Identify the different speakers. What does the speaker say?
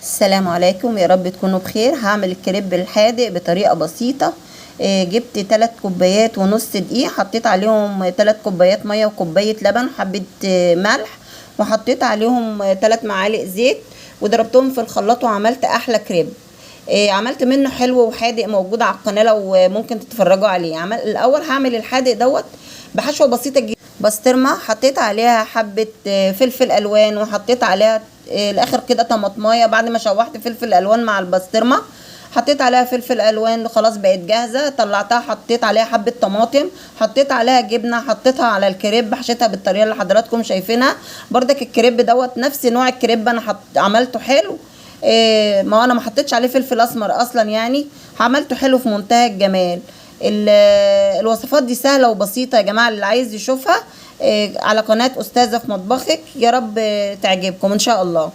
Speaker 1: السلام عليكم، يا رب تكونوا بخير. هعمل الكريب الحادق بطريقة بسيطة. جبت 3 كوبايات ونص دقيق، حطيت عليهم 3 كوبايات مية وكوباية لبن وحبة ملح، وحطيت عليهم 3 معالق زيت وضربتهم في الخلاط وعملت احلى كريب. عملت منه حلو وحادق، موجود على القناة لو ممكن تتفرجوا عليه. الاول هعمل الحادق دوت بحشوة بسيطة جدا. بسطرمة حطيت عليها حبة فلفل الوان، وحطيت عليها الاخر كده طماطمايه. بعد ما شوحت فلفل الوان مع البسطرمه حطيت عليها فلفل الوان، خلاص بقت جاهزه. طلعتها، حطيت عليها حبه طماطم، حطيت عليها جبنه، حطيتها على الكريب، حشيتها بالطريقه اللي حضراتكم شايفينها. بردك الكريب دوت نفس نوع الكريب انا عملته حلو. ما انا ما حطيتش عليه فلفل اسمر اصلا، يعني عملته حلو في منتهى الجمال. الوصفات دي سهله وبسيطه يا جماعه، اللي عايز يشوفها على قناه استاذه في مطبخك. يا رب تعجبكم ان شاء الله.